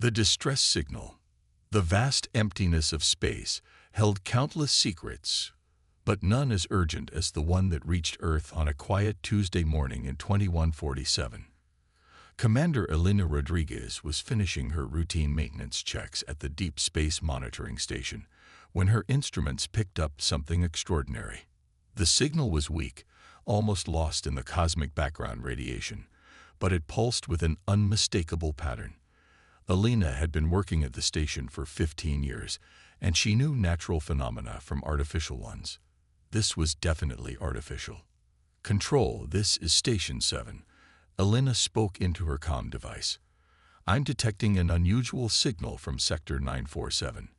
The distress signal. The vast emptiness of space held countless secrets, but none as urgent as the one that reached Earth on a quiet Tuesday morning in 2147. Commander Elena Rodriguez was finishing her routine maintenance checks at the Deep Space Monitoring Station when her instruments picked up something extraordinary. The signal was weak, almost lost in the cosmic background radiation, but it pulsed with an unmistakable pattern. Elena had been working at the station for 15 years, and she knew natural phenomena from artificial ones. This was definitely artificial. "Control, this is Station 7. Elena spoke into her comm device. "I'm detecting an unusual signal from Sector 947.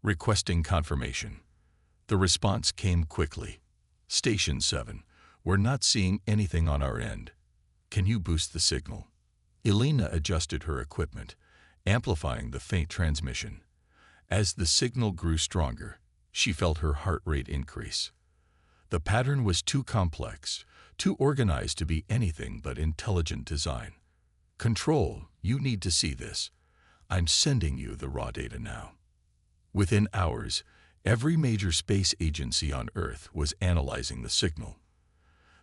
Requesting confirmation." The response came quickly. "Station 7, we're not seeing anything on our end. Can you boost the signal?" Elena adjusted her equipment, amplifying the faint transmission. As the signal grew stronger, she felt her heart rate increase. The pattern was too complex, too organized to be anything but intelligent design. "Control, you need to see this. I'm sending you the raw data now." Within hours, every major space agency on Earth was analyzing the signal.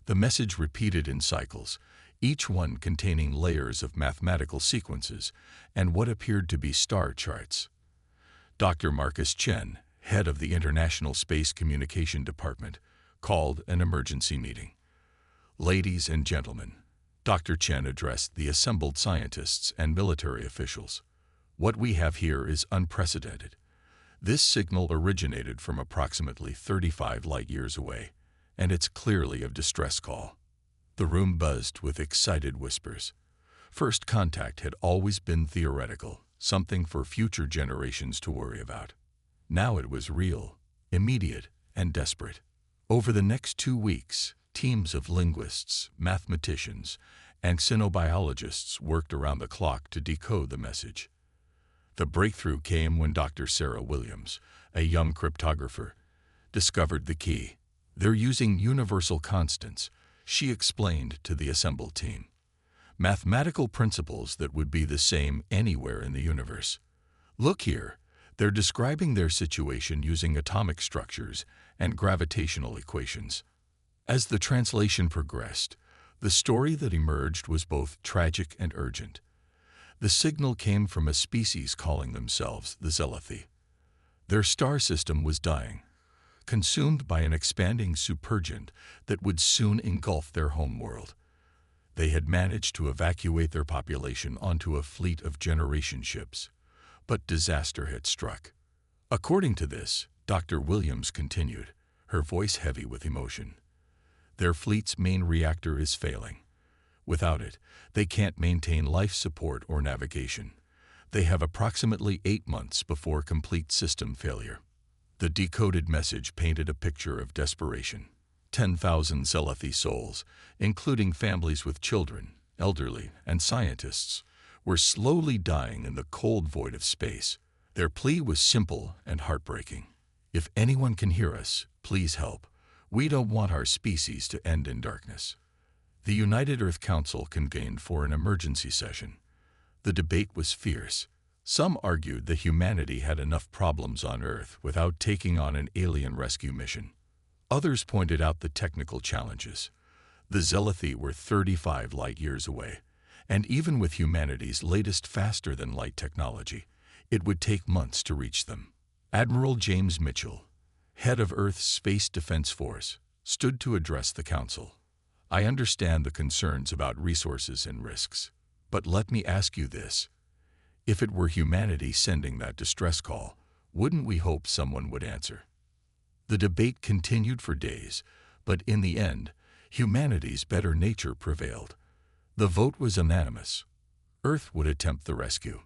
The message repeated in cycles, each one containing layers of mathematical sequences and what appeared to be star charts. Dr. Marcus Chen, head of the International Space Communication Department, called an emergency meeting. "Ladies and gentlemen," Dr. Chen addressed the assembled scientists and military officials, "what we have here is unprecedented. This signal originated from approximately 35 light-years away, and it's clearly a distress call." The room buzzed with excited whispers. First contact had always been theoretical, something for future generations to worry about. Now it was real, immediate, and desperate. Over the next 2 weeks, teams of linguists, mathematicians, and xenobiologists worked around the clock to decode the message. The breakthrough came when Dr. Sarah Williams, a young cryptographer, discovered the key. "They're using universal constants," she explained to the assembled team. "Mathematical principles that would be the same anywhere in the universe. Look here, they're describing their situation using atomic structures and gravitational equations." As the translation progressed, the story that emerged was both tragic and urgent. The signal came from a species calling themselves the Zealy. Their star system was dying, consumed by an expanding supergiant that would soon engulf their homeworld. They had managed to evacuate their population onto a fleet of generation ships, but disaster had struck. According to this, Dr. Williams continued, her voice heavy with emotion. "Their fleet's main reactor is failing. Without it, they can't maintain life support or navigation. They have approximately 8 months before complete system failure." The decoded message painted a picture of desperation. 10,000 Zealy souls, including families with children, elderly, and scientists, were slowly dying in the cold void of space. Their plea was simple and heartbreaking. "If anyone can hear us, please help. We don't want our species to end in darkness." The United Earth Council convened for an emergency session. The debate was fierce. Some argued that humanity had enough problems on Earth without taking on an alien rescue mission. Others pointed out the technical challenges. The Zealy were 35 light-years away, and even with humanity's latest faster-than-light technology, it would take months to reach them. Admiral James Mitchell, head of Earth's Space Defense Force, stood to address the Council. "I understand the concerns about resources and risks, but let me ask you this. If it were humanity sending that distress call, wouldn't we hope someone would answer?" The debate continued for days, but in the end, humanity's better nature prevailed. The vote was unanimous. Earth would attempt the rescue.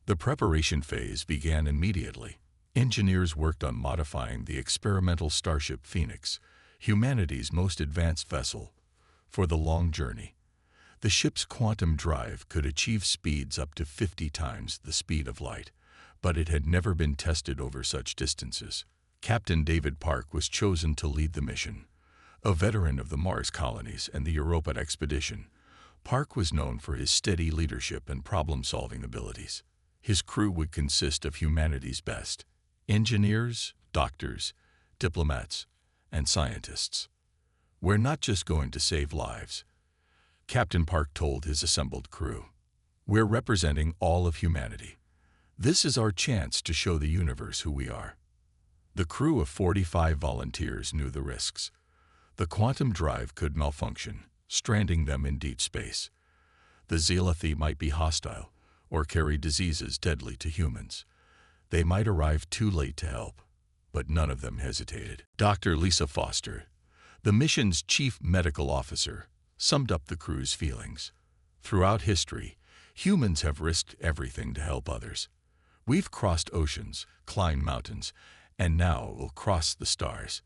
The preparation phase began immediately. Engineers worked on modifying the experimental Starship Phoenix, humanity's most advanced vessel, for the long journey. The ship's quantum drive could achieve speeds up to 50 times the speed of light, but it had never been tested over such distances. Captain David Park was chosen to lead the mission. A veteran of the Mars colonies and the Europa expedition, Park was known for his steady leadership and problem-solving abilities. His crew would consist of humanity's best: engineers, doctors, diplomats, and scientists. "We're not just going to save lives," Captain Park told his assembled crew. "We're representing all of humanity. This is our chance to show the universe who we are." The crew of 45 volunteers knew the risks. The quantum drive could malfunction, stranding them in deep space. The Zealy might be hostile or carry diseases deadly to humans. They might arrive too late to help, but none of them hesitated. Dr. Lisa Foster, the mission's chief medical officer, summed up the crew's feelings. "Throughout history, humans have risked everything to help others. We've crossed oceans, climbed mountains, and now we'll cross the stars.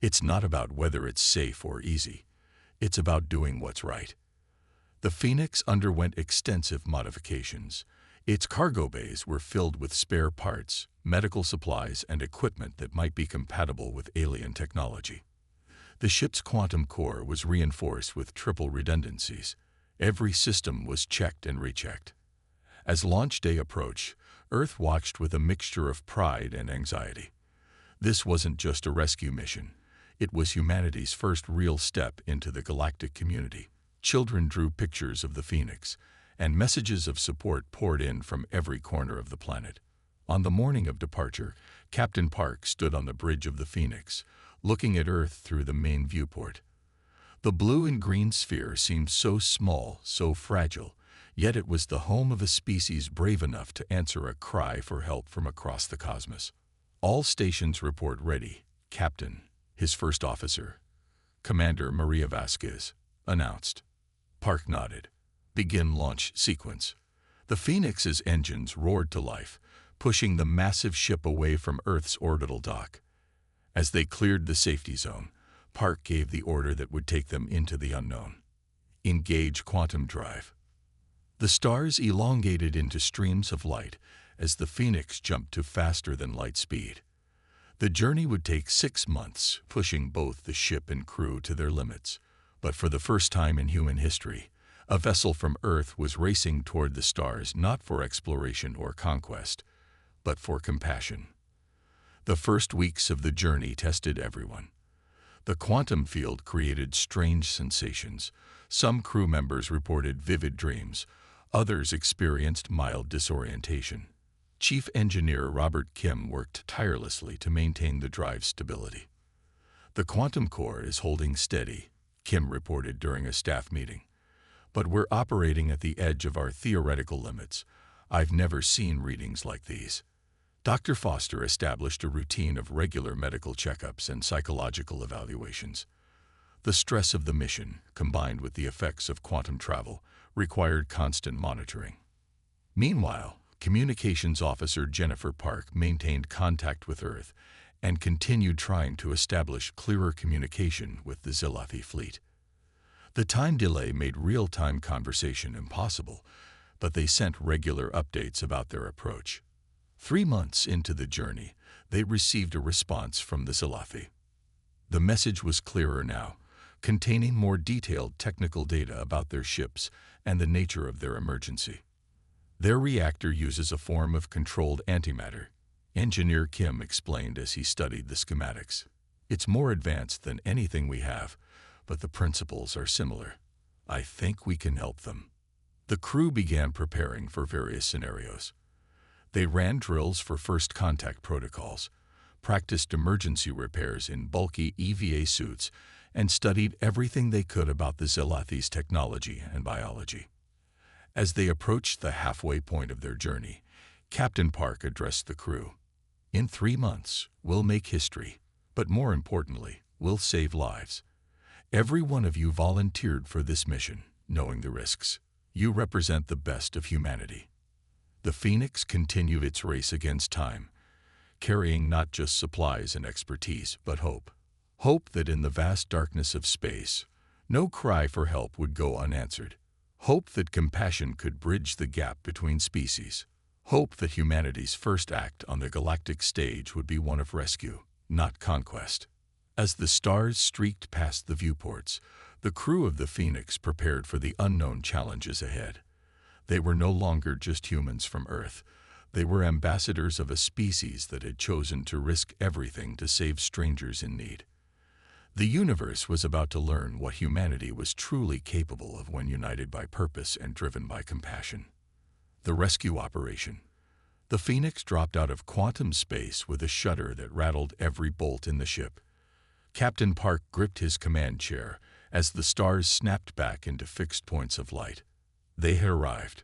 It's not about whether it's safe or easy. It's about doing what's right." The Phoenix underwent extensive modifications. Its cargo bays were filled with spare parts, medical supplies, and equipment that might be compatible with alien technology. The ship's quantum core was reinforced with triple redundancies. Every system was checked and rechecked. As launch day approached, Earth watched with a mixture of pride and anxiety. This wasn't just a rescue mission. It was humanity's first real step into the galactic community. Children drew pictures of the Phoenix, and messages of support poured in from every corner of the planet. On the morning of departure, Captain Park stood on the bridge of the Phoenix, looking at Earth through the main viewport. The blue and green sphere seemed so small, so fragile, yet it was the home of a species brave enough to answer a cry for help from across the cosmos. "All stations report ready, Captain," his first officer, Commander Maria Vasquez, announced. Park nodded. "Begin launch sequence." The Phoenix's engines roared to life, pushing the massive ship away from Earth's orbital dock. As they cleared the safety zone, Park gave the order that would take them into the unknown. "Engage quantum drive." The stars elongated into streams of light as the Phoenix jumped to faster than light speed. The journey would take 6 months, pushing both the ship and crew to their limits. But for the first time in human history, a vessel from Earth was racing toward the stars not for exploration or conquest, but for compassion. The first weeks of the journey tested everyone. The quantum field created strange sensations. Some crew members reported vivid dreams. Others experienced mild disorientation. Chief Engineer Robert Kim worked tirelessly to maintain the drive's stability. "The quantum core is holding steady," Kim reported during a staff meeting. "But we're operating at the edge of our theoretical limits. I've never seen readings like these." Dr. Foster established a routine of regular medical checkups and psychological evaluations. The stress of the mission, combined with the effects of quantum travel, required constant monitoring. Meanwhile, Communications Officer Jennifer Park maintained contact with Earth and continued trying to establish clearer communication with the Zealy fleet. The time delay made real-time conversation impossible, but they sent regular updates about their approach. 3 months into the journey, they received a response from the Zealy. The message was clearer now, containing more detailed technical data about their ships and the nature of their emergency. "Their reactor uses a form of controlled antimatter," Engineer Kim explained as he studied the schematics. "It's more advanced than anything we have, but the principles are similar. I think we can help them." The crew began preparing for various scenarios. They ran drills for first contact protocols, practiced emergency repairs in bulky EVA suits, and studied everything they could about the Zealy's technology and biology. As they approached the halfway point of their journey, Captain Park addressed the crew. "In 3 months, we'll make history, but more importantly, we'll save lives. Every one of you volunteered for this mission, knowing the risks. You represent the best of humanity." The Phoenix continued its race against time, carrying not just supplies and expertise, but hope. Hope that in the vast darkness of space, no cry for help would go unanswered. Hope that compassion could bridge the gap between species. Hope that humanity's first act on the galactic stage would be one of rescue, not conquest. As the stars streaked past the viewports, the crew of the Phoenix prepared for the unknown challenges ahead. They were no longer just humans from Earth. They were ambassadors of a species that had chosen to risk everything to save strangers in need. The universe was about to learn what humanity was truly capable of when united by purpose and driven by compassion. The rescue operation. The Phoenix dropped out of quantum space with a shudder that rattled every bolt in the ship. Captain Park gripped his command chair as the stars snapped back into fixed points of light. They had arrived.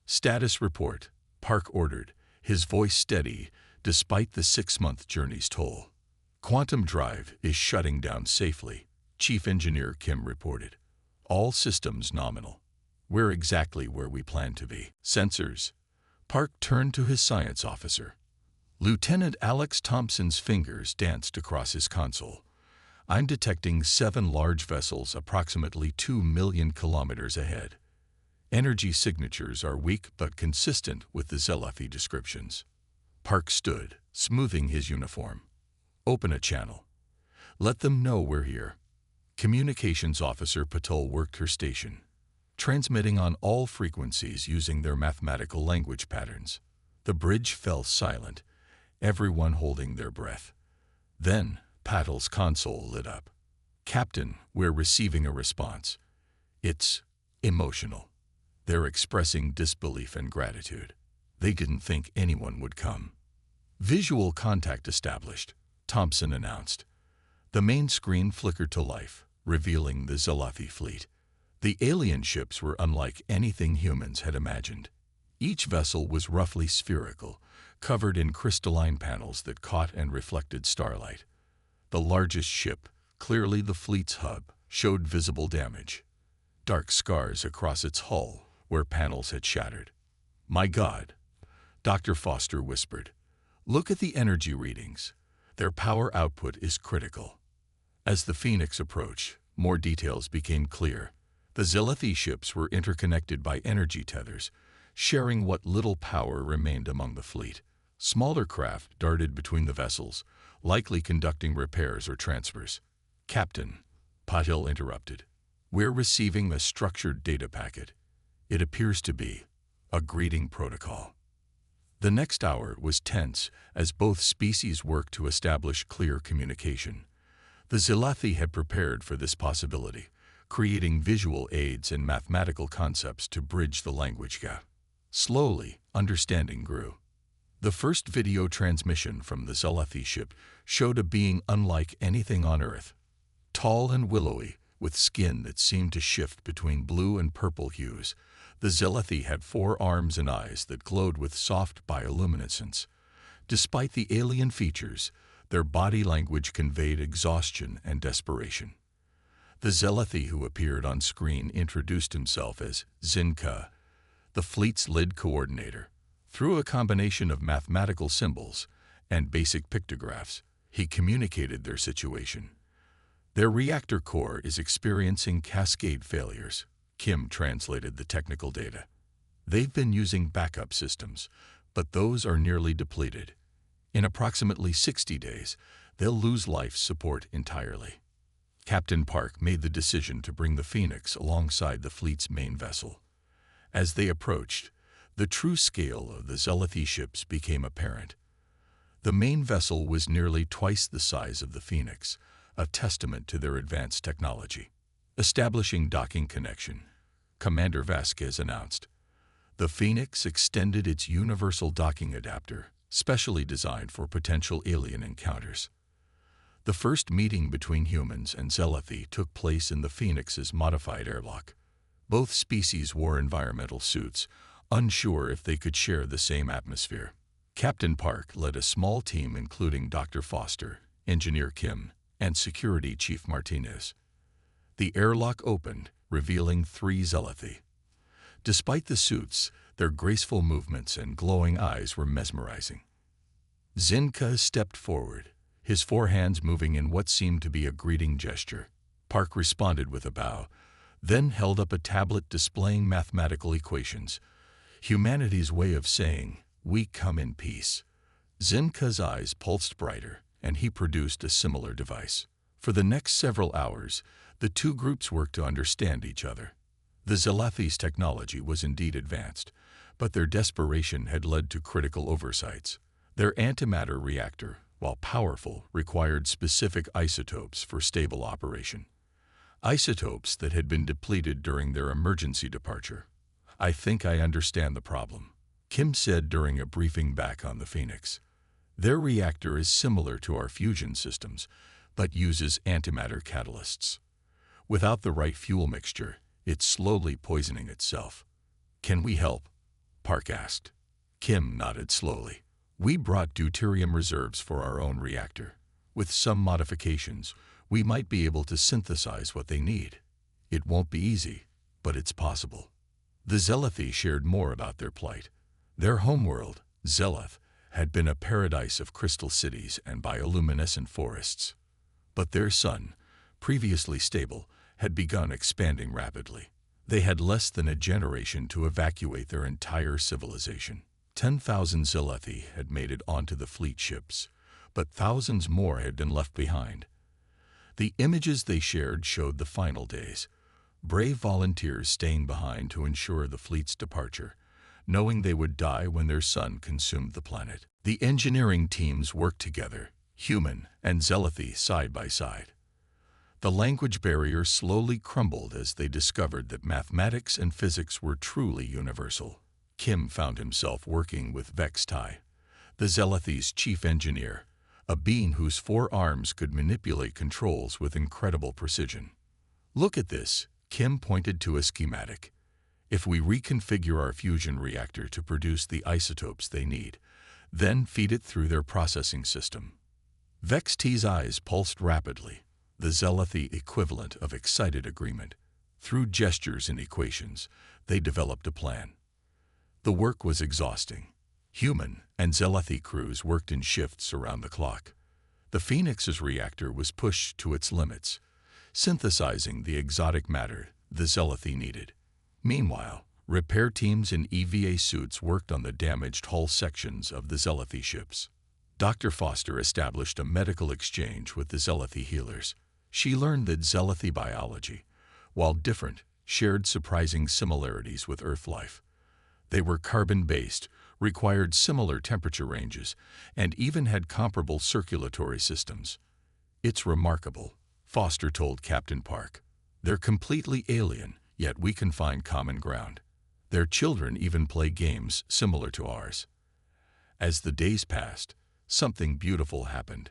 "Status report," Park ordered, his voice steady despite the 6-month journey's toll. "Quantum drive is shutting down safely," Chief Engineer Kim reported. "All systems nominal. We're exactly where we plan to be." "Sensors." Park turned to his science officer. Lieutenant Alex Thompson's fingers danced across his console. "I'm detecting 7 large vessels approximately 2 million kilometers ahead. Energy signatures are weak but consistent with the Zealy descriptions." Park stood, smoothing his uniform. "Open a channel. Let them know we're here." Communications Officer Patel worked her station, transmitting on all frequencies using their mathematical language patterns. The bridge fell silent, everyone holding their breath. Then Patel's console lit up. "Captain, we're receiving a response. It's emotional. They're expressing disbelief and gratitude. They didn't think anyone would come." "Visual contact established," Thompson announced. The main screen flickered to life, revealing the Zealy fleet. The alien ships were unlike anything humans had imagined. Each vessel was roughly spherical, covered in crystalline panels that caught and reflected starlight. The largest ship, clearly the fleet's hub, showed visible damage. Dark scars across its hull where panels had shattered. "My God," Dr. Foster whispered. "Look at the energy readings. Their power output is critical." As the Phoenix approached, more details became clear. The Zealy ships were interconnected by energy tethers, sharing what little power remained among the fleet. Smaller craft darted between the vessels, likely conducting repairs or transfers. "Captain," Patil interrupted, "we're receiving a structured data packet. It appears to be a greeting protocol." The next hour was tense as both species worked to establish clear communication. The Zealy had prepared for this possibility, creating visual aids and mathematical concepts to bridge the language gap. Slowly, understanding grew. The first video transmission from the Zealy ship showed a being unlike anything on Earth. Tall and willowy, with skin that seemed to shift between blue and purple hues, the Zealy had 4 arms and eyes that glowed with soft bioluminescence. Despite the alien features, their body language conveyed exhaustion and desperation. The Zealy who appeared on screen introduced himself as Zinka, the fleet's lead coordinator. Through a combination of mathematical symbols and basic pictographs, he communicated their situation. "Their reactor core is experiencing cascade failures," Kim translated the technical data. "They've been using backup systems, but those are nearly depleted. In approximately 60 days, they'll lose life support entirely." Captain Park made the decision to bring the Phoenix alongside the fleet's main vessel. As they approached, the true scale of the Zealy ships became apparent. The main vessel was nearly twice the size of the Phoenix, a testament to their advanced technology. Establishing docking connection, Commander Vasquez announced. The Phoenix extended its universal docking adapter, specially designed for potential alien encounters. The first meeting between humans and Zealy took place in the Phoenix's modified airlock. Both species wore environmental suits, unsure if they could share the same atmosphere. Captain Park led a small team including Dr. Foster, Engineer Kim, and Security Chief Martinez. The airlock opened, revealing 3 Zealy. Despite the suits, their graceful movements and glowing eyes were mesmerizing. Zinka stepped forward, his 4 hands moving in what seemed to be a greeting gesture. Park responded with a bow, then held up a tablet displaying mathematical equations, humanity's way of saying, "We come in peace." Zinka's eyes pulsed brighter, and he produced a similar device. For the next several hours, the 2 groups worked to understand each other. The Zealy's technology was indeed advanced, But their desperation had led to critical oversights. Their antimatter reactor, while powerful, required specific isotopes for stable operation. Isotopes that had been depleted during their emergency departure. "I think I understand the problem," Kim said during a briefing back on the Phoenix. "Their reactor is similar to our fusion systems, but uses antimatter catalysts. Without the right fuel mixture, it's slowly poisoning itself." "Can we help?" Park asked. Kim nodded slowly. "We brought deuterium reserves for our own reactor. With some modifications, we might be able to synthesize what they need. It won't be easy, but it's possible." The Zealothi shared more about their plight. Their homeworld, Zeleth, had been a paradise of crystal cities and bioluminescent forests. But their sun, previously stable, had begun expanding rapidly. They had less than a generation to evacuate their entire civilization. 10,000 Zealothi had made it onto the fleet ships, but thousands more had been left behind. The images they shared showed the final days. Brave volunteers staying behind to ensure the fleet's departure, knowing they would die when their sun consumed the planet. The engineering teams worked together, human and Zealothi side by side. The language barrier slowly crumbled as they discovered that mathematics and physics were truly universal. Kim found himself working with Vex Tai, the Zealothi's chief engineer, a being whose 4 arms could manipulate controls with incredible precision. "Look at this," Kim pointed to a schematic. "If we reconfigure our fusion reactor to produce the isotopes they need, then feed it through their processing system." Vex T's eyes pulsed rapidly, the Zealothi equivalent of excited agreement. Through gestures and equations, they developed a plan. The work was exhausting. Human and Zealothi crews worked in shifts around the clock. The Phoenix's reactor was pushed to its limits, synthesizing the exotic matter the Zealothi needed. Meanwhile, repair teams in EVA suits worked on the damaged hull sections of the Zealothi ships. Dr. Foster established a medical exchange with the Zealothi healers. She learned that Zealothi biology, while different, shared surprising similarities with Earth life. They were carbon-based, required similar temperature ranges, and even had comparable circulatory systems. "It's remarkable," Foster told Captain Park. "They're completely alien, yet we can find common ground. Their children even play games similar to ours." As the days passed, something beautiful happened.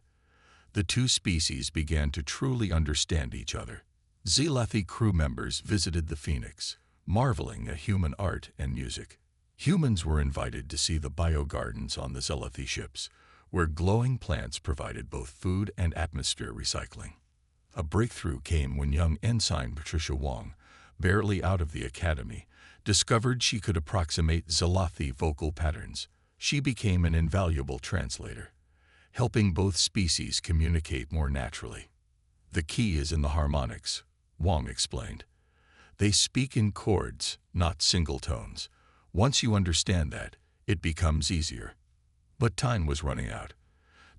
The two species began to truly understand each other. Zealothi crew members visited the Phoenix, marveling at human art and music. Humans were invited to see the biogardens on the Zealothi ships, where glowing plants provided both food and atmosphere recycling. A breakthrough came when young Ensign Patricia Wong, barely out of the academy, discovered she could approximate Zealothi vocal patterns. She became an invaluable translator, helping both species communicate more naturally. "The key is in the harmonics," Wong explained. "They speak in chords, not single tones. Once you understand that, it becomes easier." But time was running out.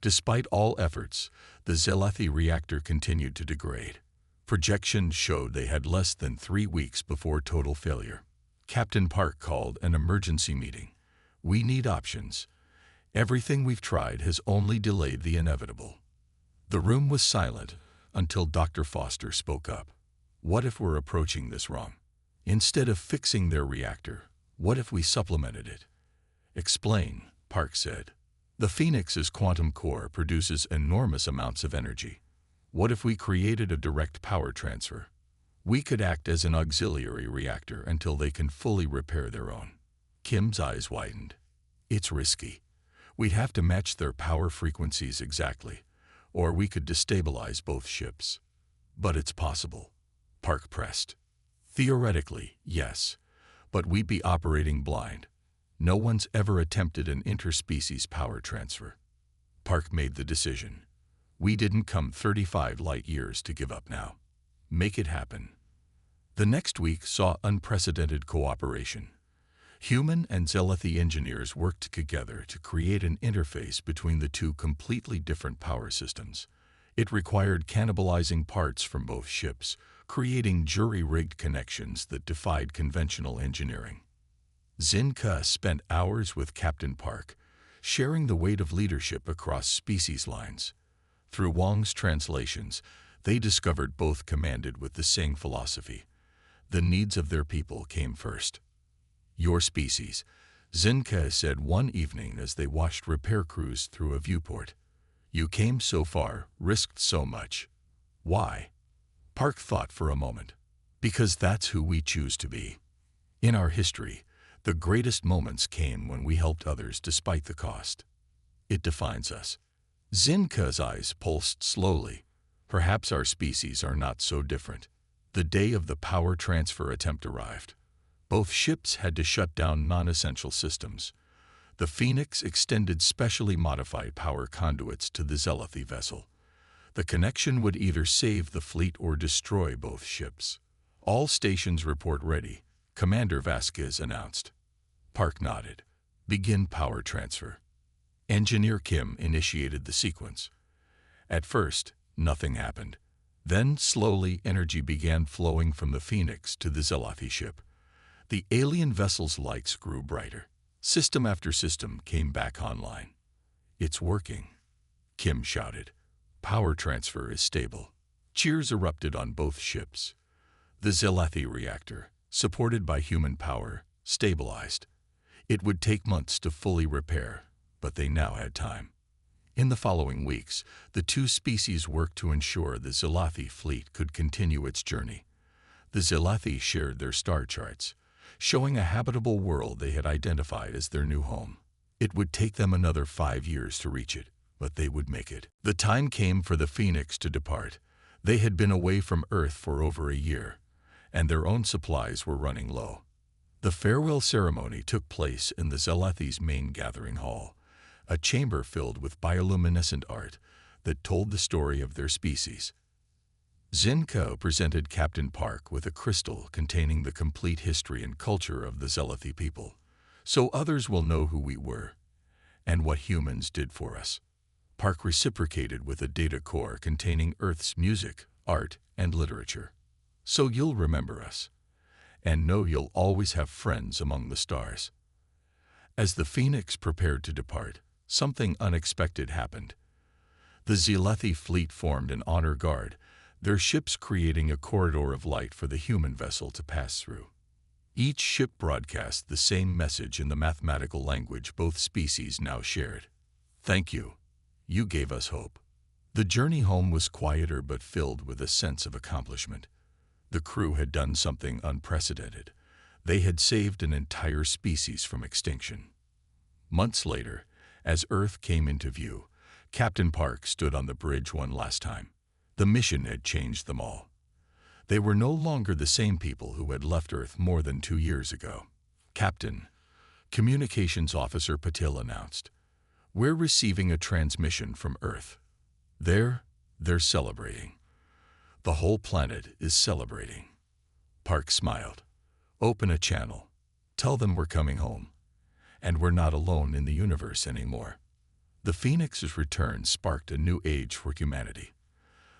Despite all efforts, the Zealothi reactor continued to degrade. Projections showed they had less than 3 weeks before total failure. Captain Park called an emergency meeting. "We need options. Everything we've tried has only delayed the inevitable." The room was silent until Dr. Foster spoke up. "What if we're approaching this wrong? Instead of fixing their reactor, what if we supplemented it?" "Explain," Park said. "The Phoenix's quantum core produces enormous amounts of energy. What if we created a direct power transfer? We could act as an auxiliary reactor until they can fully repair their own." Kim's eyes widened. "It's risky. We'd have to match their power frequencies exactly, or we could destabilize both ships." "But it's possible," Park pressed. "Theoretically, yes, but we'd be operating blind. No one's ever attempted an interspecies power transfer." Park made the decision. "We didn't come 35 light years to give up now. Make it happen." The next week saw unprecedented cooperation. Human and Zealothi engineers worked together to create an interface between the two completely different power systems. It required cannibalizing parts from both ships, creating jury-rigged connections that defied conventional engineering. Zinka spent hours with Captain Park, sharing the weight of leadership across species lines. Through Wang's translations, they discovered both commanded with the same philosophy. The needs of their people came first. Your species, Zinka said one evening as they watched repair crews through a viewport. You came so far, risked so much. Why? Park thought for a moment. Because that's who we choose to be. In our history, the greatest moments came when we helped others despite the cost. It defines us. Zinka's eyes pulsed slowly. Perhaps our species are not so different. The day of the power transfer attempt arrived. Both ships had to shut down non-essential systems. The Phoenix extended specially modified power conduits to the Zealy vessel. The connection would either save the fleet or destroy both ships. All stations report ready, Commander Vasquez announced. Park nodded. Begin power transfer. Engineer Kim initiated the sequence. At first, nothing happened. Then, slowly, energy began flowing from the Phoenix to the Zealy ship. The alien vessel's lights grew brighter. System after system came back online. It's working, Kim shouted. Power transfer is stable. Cheers erupted on both ships. The Zealy reactor, supported by human power, stabilized. It would take months to fully repair, but they now had time. In the following weeks, the two species worked to ensure the Zealy fleet could continue its journey. The Zealy shared their star charts, showing a habitable world they had identified as their new home. It would take them another 5 years to reach it, but they would make it. The time came for the Phoenix to depart. They had been away from Earth for over a year, and their own supplies were running low. The farewell ceremony took place in the Zealy's main gathering hall, a chamber filled with bioluminescent art that told the story of their species. Zinka presented Captain Park with a crystal containing the complete history and culture of the Zealy people, so others will know who we were and what humans did for us. Park reciprocated with a data core containing Earth's music, art, and literature. So you'll remember us, and know you'll always have friends among the stars. As the Phoenix prepared to depart, something unexpected happened. The Zealy fleet formed an honor guard, their ships creating a corridor of light for the human vessel to pass through. Each ship broadcast the same message in the mathematical language both species now shared. Thank you. You gave us hope. The journey home was quieter but filled with a sense of accomplishment. The crew had done something unprecedented. They had saved an entire species from extinction. Months later, as Earth came into view, Captain Park stood on the bridge one last time. The mission had changed them all. They were no longer the same people who had left Earth more than 2 years ago. Captain, Communications Officer Patil announced, we're receiving a transmission from Earth. They're celebrating. The whole planet is celebrating. Park smiled. Open a channel. Tell them we're coming home. And we're not alone in the universe anymore. The Phoenix's return sparked a new age for humanity.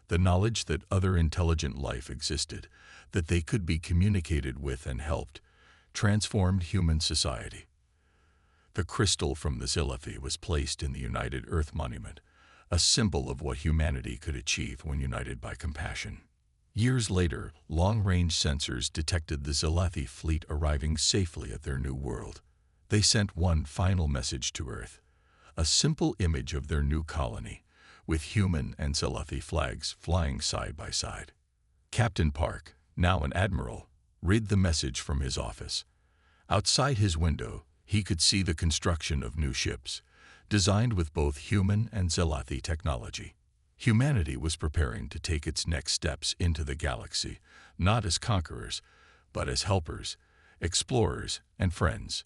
The knowledge that other intelligent life existed, that they could be communicated with and helped, transformed human society. The crystal from the Zealy was placed in the United Earth Monument, a symbol of what humanity could achieve when united by compassion. Years later, long-range sensors detected the Zealy fleet arriving safely at their new world. They sent one final message to Earth, a simple image of their new colony, with human and Zealy flags flying side by side. Captain Park, now an admiral, read the message from his office. Outside his window, he could see the construction of new ships, designed with both human and Zealy technology. Humanity was preparing to take its next steps into the galaxy, not as conquerors, but as helpers, explorers, and friends.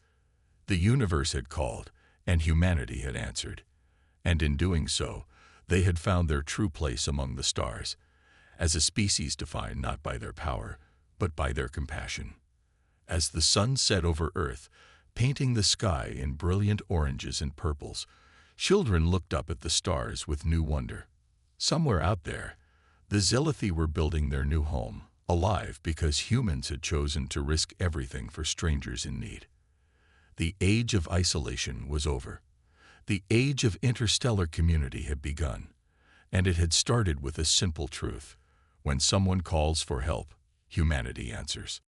The universe had called, and humanity had answered. And in doing so, they had found their true place among the stars, as a species defined not by their power, but by their compassion. As the sun set over Earth, painting the sky in brilliant oranges and purples, children looked up at the stars with new wonder. Somewhere out there, the Zealy were building their new home, alive because humans had chosen to risk everything for strangers in need. The age of isolation was over. The age of interstellar community had begun, and it had started with a simple truth. When someone calls for help, humanity answers.